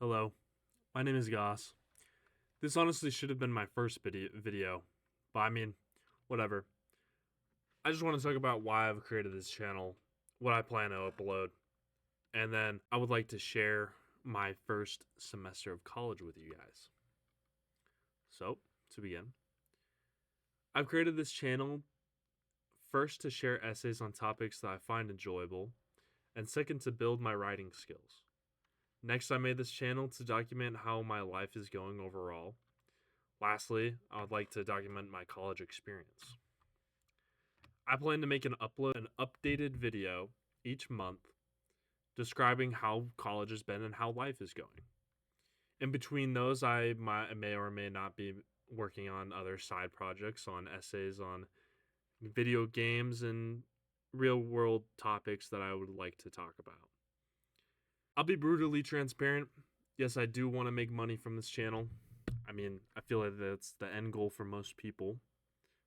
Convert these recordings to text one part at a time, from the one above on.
Hello, my name is Goss. This honestly should have been my first video, but I mean, whatever. I just want to talk about why I've created this channel, what I plan to upload, and then I would like to share my first semester of college with you guys. So, to begin, I've created this channel first to share essays on topics that I find enjoyable, and second to build my writing skills. Next, I made this channel to document how my life is going overall. Lastly, I would like to document my college experience. I plan to make an updated video each month describing how college has been and how life is going. In between those, I may or may not be working on other side projects, on essays, on video games, and real world topics that I would like to talk about. I'll be brutally transparent. Yes, I do want to make money from this channel. I mean, I feel like that's the end goal for most people.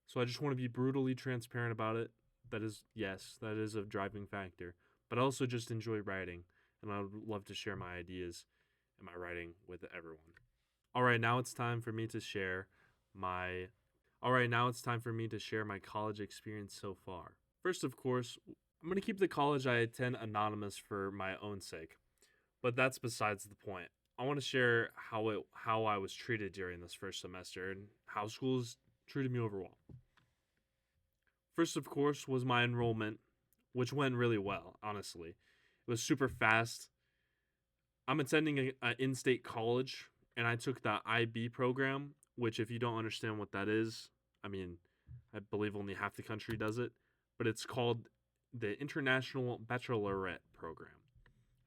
So I just want to be brutally transparent about it. That is, yes, that is a driving factor. But I also just enjoy writing, and I would love to share my ideas and my writing with everyone. All right, now it's time for me to share my college experience so far. First, of course, I'm going to keep the college I attend anonymous for my own sake. But that's besides the point. I want to share how I was treated during this first semester and how schools treated me overall. First, of course, was my enrollment, which went really well, honestly. It was super fast. I'm attending an in-state college, and I took the IB program, which if you don't understand what that is, I mean, I believe only half the country does it, but it's called the International Baccalaureate Program.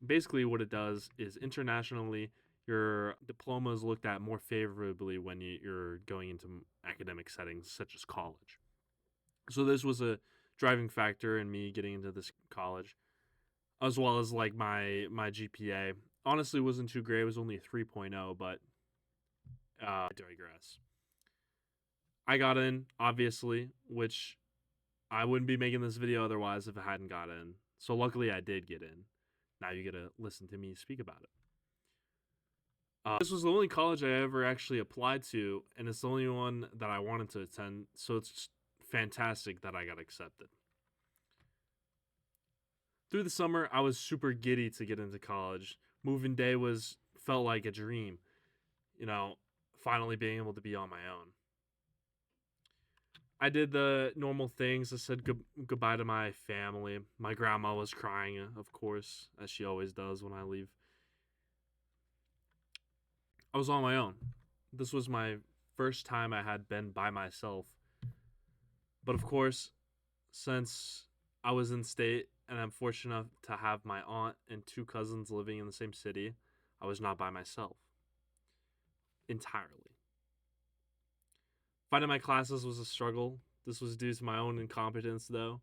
Basically, what it does is internationally, your diploma is looked at more favorably when you're going into academic settings such as college. So this was a driving factor in me getting into this college, as well as like my GPA. Honestly, wasn't too great. It was only a 3.0, but I digress. I got in, obviously, which I wouldn't be making this video otherwise if I hadn't got in. So luckily, I did get in. Now you get to listen to me speak about it. This was the only college I ever actually applied to, and it's the only one that I wanted to attend, so it's fantastic that I got accepted. Through the summer, I was super giddy to get into college. Moving day felt like a dream, finally being able to be on my own. I did the normal things. I said goodbye to my family. My grandma was crying, of course, as she always does when I leave. I was on my own. This was my first time I had been by myself. But of course, since I was in state and I'm fortunate enough to have my aunt and two cousins living in the same city, I was not by myself entirely. Finding my classes was a struggle. This was due to my own incompetence, though,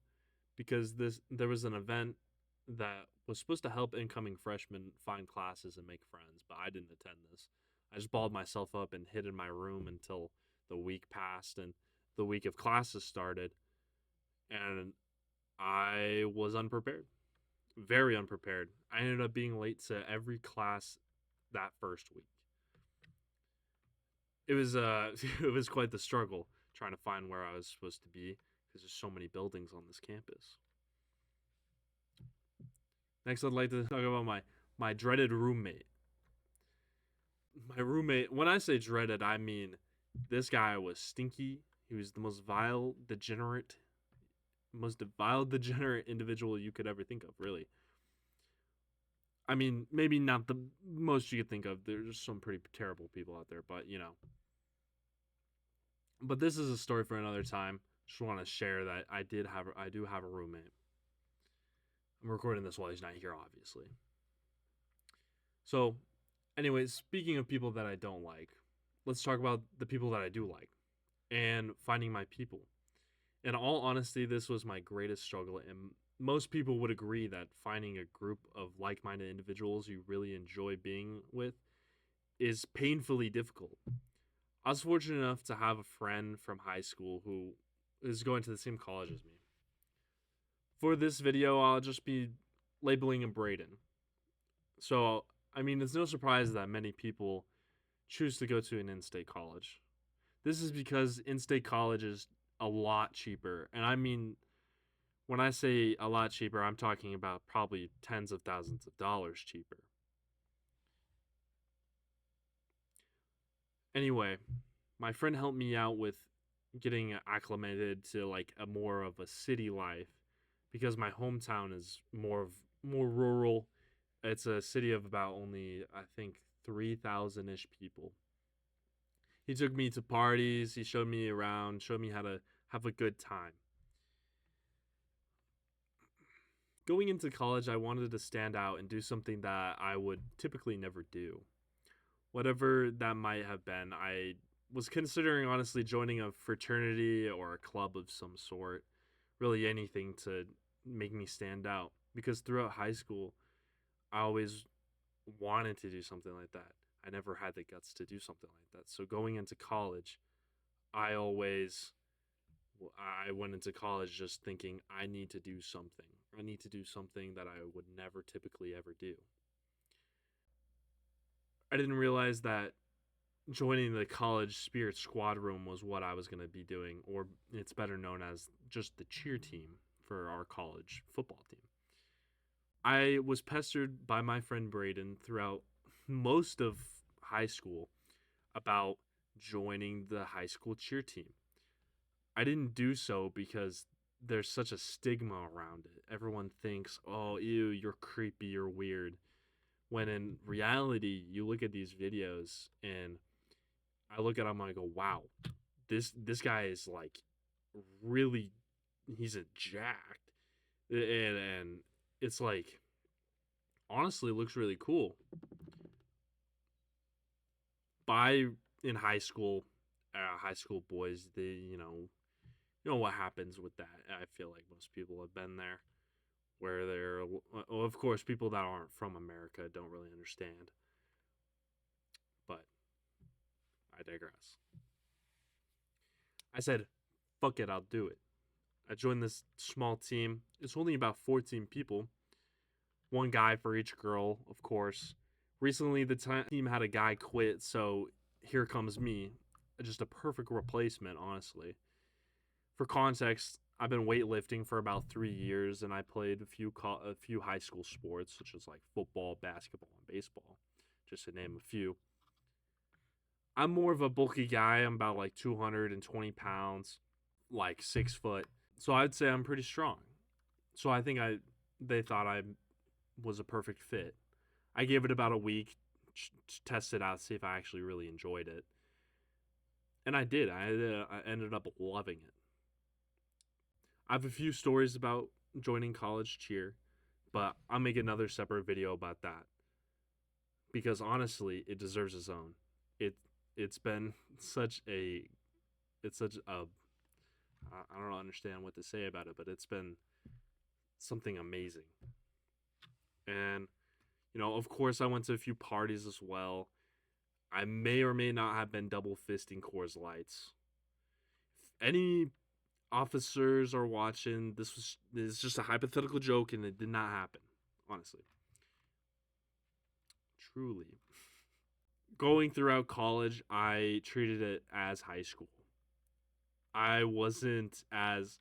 because there was an event that was supposed to help incoming freshmen find classes and make friends, but I didn't attend this. I just balled myself up and hid in my room until the week passed and the week of classes started, and I was unprepared. Very unprepared. I ended up being late to every class that first week. It was it was quite the struggle trying to find where I was supposed to be because there's so many buildings on this campus. Next, I'd like to talk about my dreaded roommate. My roommate, when I say dreaded, I mean this guy was stinky. He was the most degenerate individual you could ever think of, really. I mean, maybe not the most you could think of. There's some pretty terrible people out there, but But this is a story for another time. Just want to share that I do have a roommate. I'm recording this while he's not here, obviously. So, anyways, speaking of people that I don't like, let's talk about the people that I do like and finding my people. In all honesty, this was my greatest struggle, and most people would agree that finding a group of like-minded individuals you really enjoy being with is painfully difficult. I was fortunate enough to have a friend from high school who is going to the same college as me. For this video, I'll just be labeling him Braden. So I mean, it's no surprise that many people choose to go to an in-state college. This is because in-state college is a lot cheaper, and I mean, when I say a lot cheaper, I'm talking about probably tens of thousands of dollars cheaper. Anyway, my friend helped me out with getting acclimated to like a more of a city life because my hometown is more rural. It's a city of about only I think 3,000 ish people. He took me to parties, he showed me around, showed me how to have a good time. Going into college, I wanted to stand out and do something that I would typically never do. Whatever that might have been, I was considering honestly joining a fraternity or a club of some sort. Really anything to make me stand out. Because throughout high school, I always wanted to do something like that. I never had the guts to do something like that. So going into college, I always I went into college just thinking I need to do something. I need to do something that I would never typically ever do. I didn't realize that joining the college spirit squad room was what I was going to be doing, or it's better known as just the cheer team for our college football team. I was pestered by my friend Braden throughout most of high school about joining the high school cheer team. I didn't do so because there's such a stigma around it. Everyone thinks, oh, ew, you're creepy, you're weird. When in reality, you look at these videos and I look at him and I go, wow, this guy is like really, he's a jacked, and it's like honestly looks really cool. By in high school boys, they you know what happens with that. I feel like most people have been there, where they're well, of course people that aren't from America don't really understand, but I digress. I said, fuck it, I'll do it. I joined this small team. It's only about 14 people. One guy for each girl, of course. Recently, the team had a guy quit, so here comes me. Just a perfect replacement, honestly. For context, I've been weightlifting for about 3 years, and I played a few high school sports, such as like football, basketball, and baseball, just to name a few. I'm more of a bulky guy. I'm about like 220 pounds, like 6 foot. So I'd say I'm pretty strong. So I think they thought I was a perfect fit. I gave it about a week to test it out, see if I actually really enjoyed it, and I did. I ended up loving it. I have a few stories about joining college cheer, but I'll make another separate video about that because honestly, it deserves its own. It it's been such a it's such a I don't understand what to say about it, but it's been something amazing. And of course, I went to a few parties as well. I may or may not have been double fisting Coors Lights. If any officers are watching, this is just a hypothetical joke, and it did not happen. Honestly, truly. Going throughout college, I treated it as high school. I wasn't as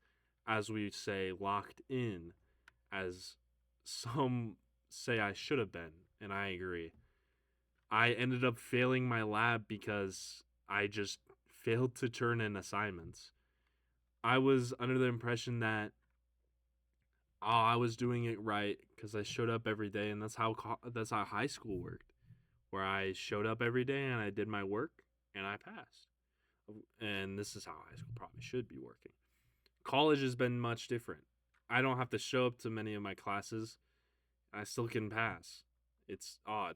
we say, locked in as some say I should have been, and I agree. I ended up failing my lab because I just failed to turn in assignments. I was under the impression that I was doing it right because I showed up every day, and that's how high school worked, where I showed up every day and I did my work and I passed. And this is how high school probably should be working. College has been much different. I don't have to show up to many of my classes. I still can pass. It's odd.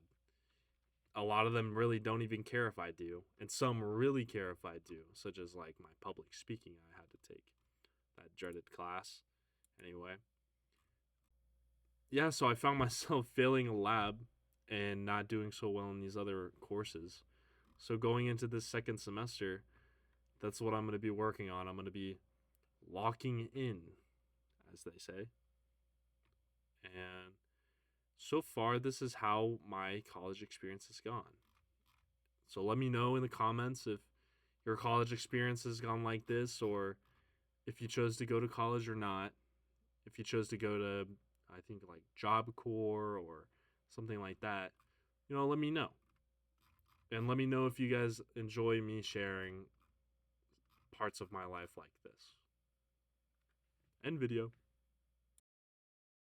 A lot of them really don't even care if I do, and some really care if I do, such as like my public speaking I had to take, that dreaded class. Anyway, yeah, so I found myself failing a lab and not doing so well in these other courses. So going into this second semester, that's what I'm going to be working on. I'm going to be locking in, as they say. And so far, this is how my college experience has gone. So let me know in the comments if your college experience has gone like this, or if you chose to go to college or not. If you chose to go to, I think, like Job Corps or something like that, let me know. And let me know if you guys enjoy me sharing parts of my life like this. End video.